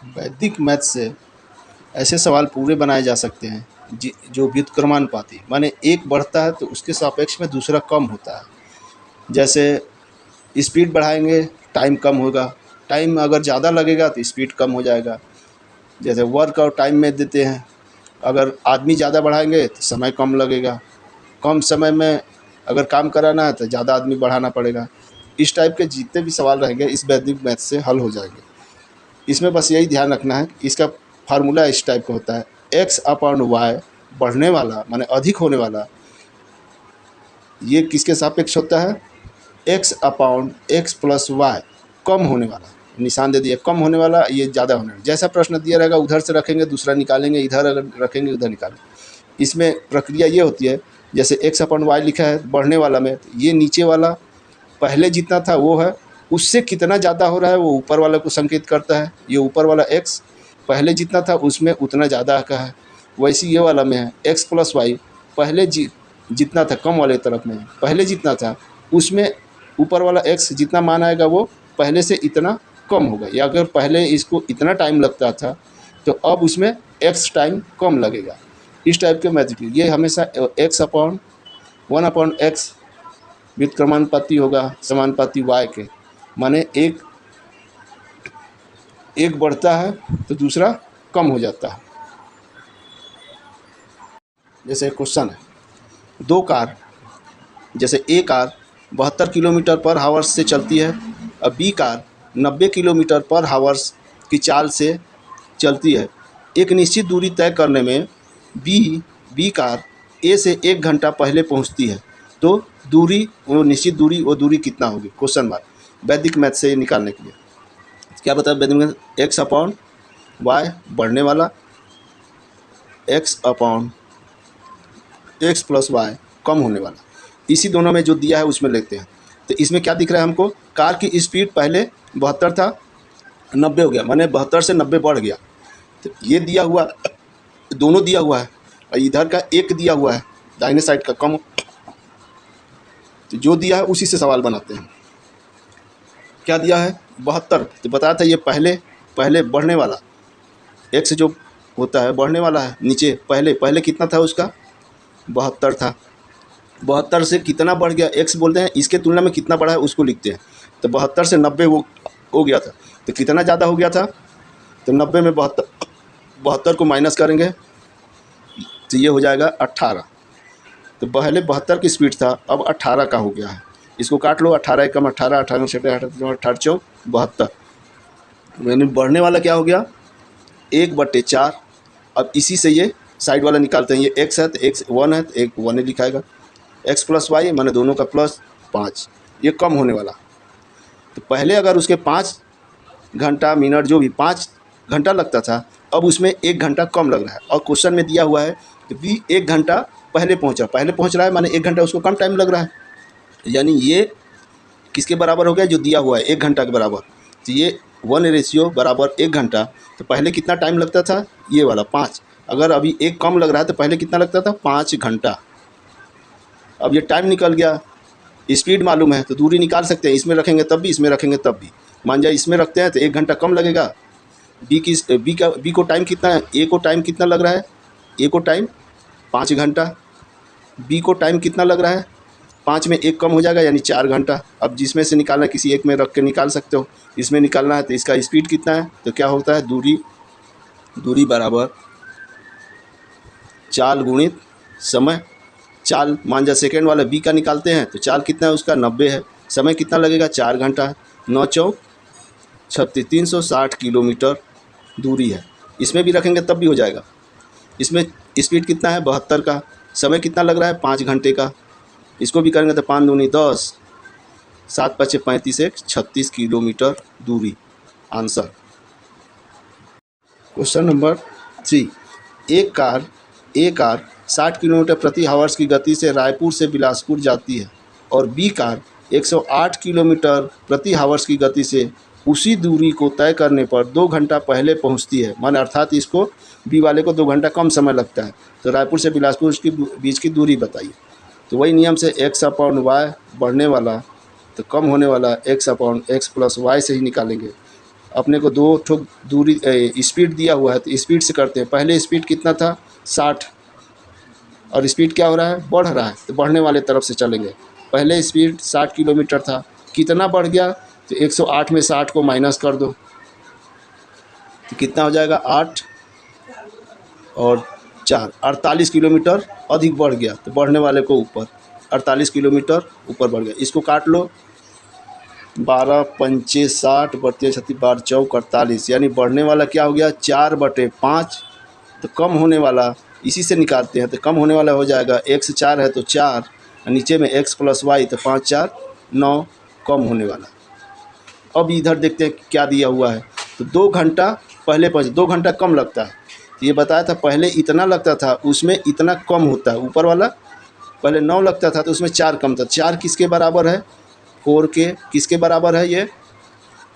वैदिक मैथ से ऐसे सवाल पूरे बनाए जा सकते हैं जो व्युत्क्रमानुपाती, माने एक बढ़ता है तो उसके सापेक्ष में दूसरा कम होता है। जैसे स्पीड बढ़ाएंगे टाइम कम होगा, टाइम अगर ज़्यादा लगेगा तो स्पीड कम हो जाएगा। जैसे वर्क और टाइम में देते हैं, अगर आदमी ज़्यादा बढ़ाएंगे तो समय कम लगेगा, कम समय में अगर काम कराना है तो ज़्यादा आदमी बढ़ाना पड़ेगा। इस टाइप के जितने भी सवाल रहेंगे इस वैदिक मैथ से हल हो जाएंगे। इसमें बस यही ध्यान रखना है कि इसका फार्मूला इस टाइप का होता है, एक्स अपॉन वाई बढ़ने वाला माने अधिक होने वाला, ये किसके सापेक्ष होता है, x upon x plus y कम होने वाला, निशान दे दिया कम होने वाला, ये ज़्यादा होने वाला। जैसा प्रश्न दिया रहेगा उधर से रखेंगे, दूसरा निकालेंगे, इधर अगर रखेंगे उधर निकालेंगे। इसमें प्रक्रिया ये होती है, जैसे एक्स अपॉन वाई लिखा है बढ़ने वाला में, ये नीचे वाला पहले जितना था वो है, उससे कितना ज़्यादा हो रहा है वो ऊपर वाला को संकेत करता है। ये ऊपर वाला एक्स पहले जितना था उसमें उतना ज़्यादा का है। वैसे ये वाला में है एक्स प्लस वाई, पहले जितना था कम वाले तरफ में, पहले जितना था उसमें ऊपर वाला एक्स जितना मान आएगा वो पहले से इतना कम होगा। या अगर पहले इसको इतना टाइम लगता था तो अब उसमें एक्स टाइम कम लगेगा। इस टाइप के मैथ ये हमेशा एक्स अपॉन 1/x व्युत्क्रमानुपाती होगा समानुपाती y के, माने एक बढ़ता है तो दूसरा कम हो जाता है। जैसे क्वेश्चन है, दो कार, जैसे ए कार 72 किलोमीटर पर हावर्स से चलती है और बी कार 90 किलोमीटर पर हावर्स की चाल से चलती है। एक निश्चित दूरी तय करने में बी कार ए से 1 घंटा पहले पहुंचती है, तो दूरी वो निश्चित दूरी वो दूरी कितना होगी, क्वेश्चन मार्क। वैदिक मैथ से निकालने के लिए क्या बताया वैदिक मैथ, एक्स अपॉन वाई बढ़ने वाला, x upon x plus y कम होने वाला। इसी दोनों में जो दिया है उसमें लेते हैं। तो इसमें क्या दिख रहा है हमको, कार की स्पीड पहले 72 था 90 हो गया, माने 72 से 90 बढ़ गया। तो ये दिया हुआ दोनों दिया हुआ है और इधर का एक दिया हुआ है दाहिने साइड का कम, तो जो दिया है उसी से सवाल बनाते हैं। क्या दिया है 72, तो बताया था ये पहले बढ़ने वाला एक्स जो होता है बढ़ने वाला है, नीचे पहले कितना था उसका 72 था, 72 से कितना बढ़ गया एक्स बोलते हैं, इसके तुलना में कितना बढ़ा है उसको लिखते हैं। तो 72 से 90 वो हो गया था, तो कितना ज़्यादा हो गया था, तो 90 में 72 को माइनस करेंगे तो ये हो जाएगा 18। तो पहले 72 की स्पीड था अब 18 का हो गया है, इसको काट लो, 18 एकम 18, 18 छठे 18 चौक 72, यानी बढ़ने वाला क्या हो गया 1/4। अब इसी से ये साइड वाला निकालते हैं, ये एक्स है तो एक्स 1 है तो एक 1 लिखाएगा, एक्स प्लस वाई माने दोनों का प्लस 5, ये कम होने वाला। तो पहले अगर उसके 5 घंटा मिनट जो भी 5 घंटा लगता था अब उसमें 1 घंटा कम लग रहा है। और क्वेश्चन में दिया हुआ है कि बी 1 घंटा पहले पहुंच रहा है, माने 1 घंटा उसको कम टाइम लग रहा है, यानी ये किसके बराबर हो गया जो दिया हुआ है 1 घंटा के बराबर। तो ये 1 बराबर 1 घंटा, तो पहले कितना टाइम लगता था ये वाला 5, अगर अभी 1 कम लग रहा है तो पहले कितना लगता था 5 घंटा। अब ये टाइम निकल गया, स्पीड मालूम है तो दूरी निकाल सकते हैं, इसमें रखेंगे तब भी इसमें रखेंगे तब भी। मान जाए इसमें रखते हैं तो 1 घंटा कम लगेगा, बी को टाइम कितना है, ए को टाइम कितना लग रहा है, ए को टाइम 5 घंटा, बी को टाइम कितना लग रहा है 5 में 1 कम हो जाएगा यानी 4 घंटा। अब जिसमें से निकालना है किसी एक में रख के निकाल सकते हो, इसमें निकालना है तो इसका स्पीड कितना है, तो क्या होता है दूरी बराबर चाल गुणित समय। चाल मान जा सेकेंड वाला बी का निकालते हैं तो चाल कितना है उसका 90 है, समय कितना लगेगा 4 घंटा है, 9 चौक 36 360 किलोमीटर दूरी है। इसमें भी रखेंगे तब भी हो जाएगा। इसमें स्पीड कितना है 72 का, समय कितना लग रहा है 5 घंटे का, इसको भी करेंगे तो 5 दूनी 10, 7 5 35 1 36 किलोमीटर दूरी आंसर। क्वेश्चन नंबर 3, एक कार 60 किलोमीटर प्रति हावर्स की गति से रायपुर से बिलासपुर जाती है और बी कार 108 किलोमीटर प्रति हावर्स की गति से उसी दूरी को तय करने पर 2 घंटा पहले पहुंचती है, माने अर्थात इसको बी वाले को 2 घंटा कम समय लगता है। तो रायपुर से बिलासपुर की बीच की दूरी बताइए। तो वही नियम से एक्स अपॉन वाई बढ़ने वाला तो कम होने वाला x upon x plus y से ही निकालेंगे। अपने को दो ठो दूरी स्पीड दिया हुआ है, तो स्पीड से करते हैं। पहले स्पीड कितना था 60, और स्पीड क्या हो रहा है, बढ़ रहा है, तो बढ़ने वाले तरफ से चलेंगे। पहले स्पीड 60 किलोमीटर था, कितना बढ़ गया, तो 108 में 60 को माइनस कर दो, तो कितना हो जाएगा 8 और 4, 48 किलोमीटर अधिक बढ़ गया, तो बढ़ने वाले को ऊपर 48 किलोमीटर ऊपर बढ़ गया। इसको काट लो, 12 पंचे 60 बढ़ते 36 12 चौक 48, यानी बढ़ने वाला क्या हो गया 4/5, तो कम होने वाला इसी से निकालते हैं, तो कम होने वाला हो जाएगा x 4 है तो 4, नीचे में x + y, तो 5 4 9, कम होने वाला। अब इधर देखते हैं क्या दिया हुआ है, तो 2 घंटा पहले 2 घंटा कम लगता है, तो ये बताया था पहले इतना लगता था, उसमें इतना कम होता है। ऊपर वाला पहले 9 लगता था तो उसमें 4 कम था। 4 किसके बराबर है, 4 के किसके बराबर है, ये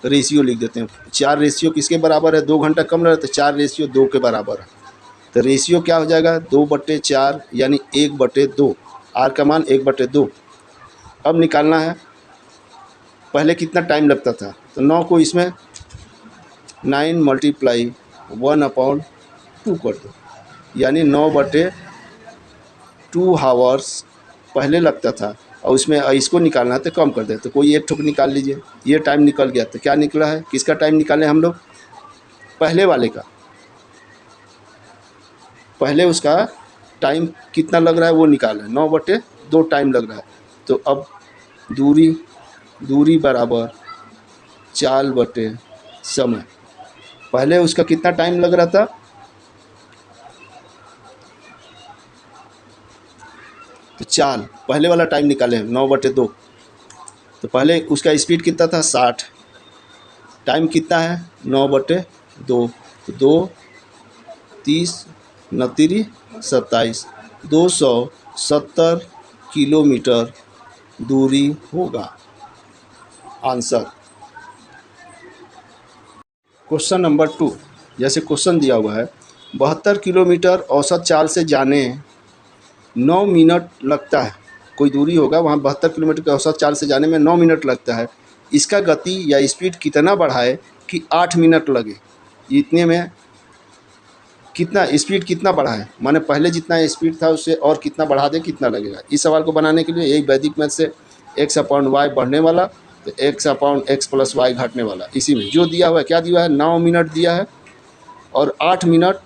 रेशियो लिख देते हैं। 4 रेशियो किसके बराबर है, 2 घंटा कम लगा तो 4 रेशियो 2 के बराबर है, तो रेशियो क्या हो जाएगा 2/4, यानी 1/2, आर का मान 1/2। अब निकालना है पहले कितना टाइम लगता था, तो 9 को इसमें 9 × 1/2 कर दो, यानी 9/2 हावर्स पहले लगता था, और उसमें इसको निकालना है तो कम कर दे, तो कोई एक ठोक निकाल लीजिए। ये टाइम निकल गया, तो क्या निकला है, किसका टाइम निकालें हम लोग, पहले वाले का। पहले उसका टाइम कितना लग रहा है वो निकालें, 9/2 टाइम लग रहा है। तो अब दूरी बराबर चाल बटे समय। पहले उसका कितना टाइम लग रहा था, तो चाल पहले वाला टाइम निकालें 9/2, तो पहले उसका स्पीड कितना था 60, टाइम कितना है 9/2, तो 2 30 29 27, 270 किलोमीटर दूरी होगा आंसर। क्वेश्चन नंबर 2, जैसे क्वेश्चन दिया हुआ है 72 किलोमीटर औसत चाल से जाने 9 मिनट लगता है। कोई दूरी होगा वहाँ 72 किलोमीटर के औसत चाल से जाने में 9 मिनट लगता है। इसका गति या स्पीड कितना बढ़ाए कि 8 मिनट लगे। इतने में कितना स्पीड कितना बढ़ाए, माने पहले जितना स्पीड था उससे और कितना बढ़ा दे, कितना लगेगा। इस सवाल को बनाने के लिए एक वैदिक मैथ से x/y बढ़ने वाला, तो x/x + y घटने वाला। इसी में जो दिया हुआ है, क्या दिया है 9 मिनट दिया है और 8 मिनट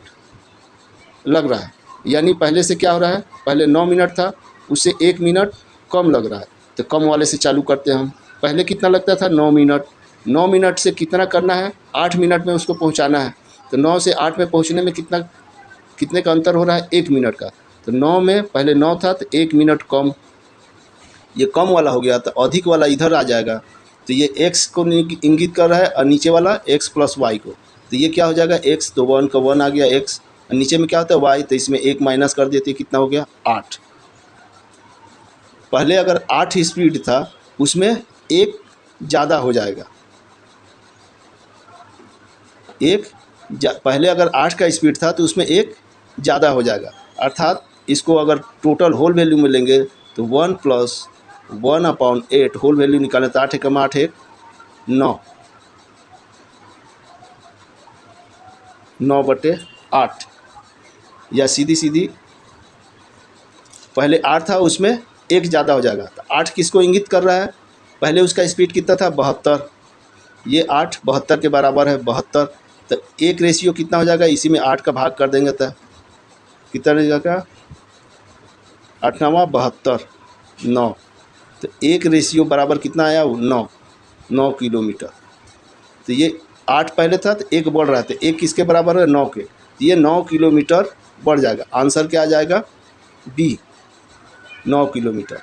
लग रहा है, यानी पहले से क्या हो रहा है, पहले 9 मिनट था उससे 1 मिनट कम लग रहा है, तो कम वाले से चालू करते हैं हम। पहले कितना लगता था 9 मिनट, 9 मिनट से कितना करना है 8 मिनट में उसको पहुंचाना है, तो 9 से 8 में पहुंचने में कितने का अंतर हो रहा है 1 मिनट का। तो 9 में पहले 9 था तो 1 मिनट कम, ये कम वाला हो गया, तो अधिक वाला इधर आ जाएगा, तो ये x को इंगित कर रहा है और नीचे वाला x + y को, तो ये क्या हो जाएगा x, तो 1 का 1 आ गया x, और नीचे में क्या होता है y, तो इसमें 1 माइनस कर देते, कितना हो गया 8। पहले अगर 8 स्पीड था उसमें 1 ज़्यादा हो जाएगा, पहले अगर 8 का स्पीड था तो उसमें 1 ज़्यादा हो जाएगा, अर्थात इसको अगर टोटल होल वैल्यू में लेंगे तो 1 + 1/8 होल वैल्यू निकालें तो 8 × 8 = 9, 9/8, या सीधी पहले 8 था उसमें 1 ज़्यादा हो जाएगा, तो 8 किसको इंगित कर रहा है, पहले उसका स्पीड कितना था 72, ये 8 72 के बराबर है 72, तो एक रेशियो कितना हो जाएगा, इसी में 8 का भाग कर देंगे तो कितना हो जाएगा 8 9 72, 9, तो एक रेशियो बराबर कितना आया 9 किलोमीटर। तो ये 8 पहले था तो 1 बढ़ रहा था, 1 किसके बराबर है 9 के, तो ये 9 किलोमीटर बढ़ जाएगा। आंसर क्या आ जाएगा बी, 9 किलोमीटर।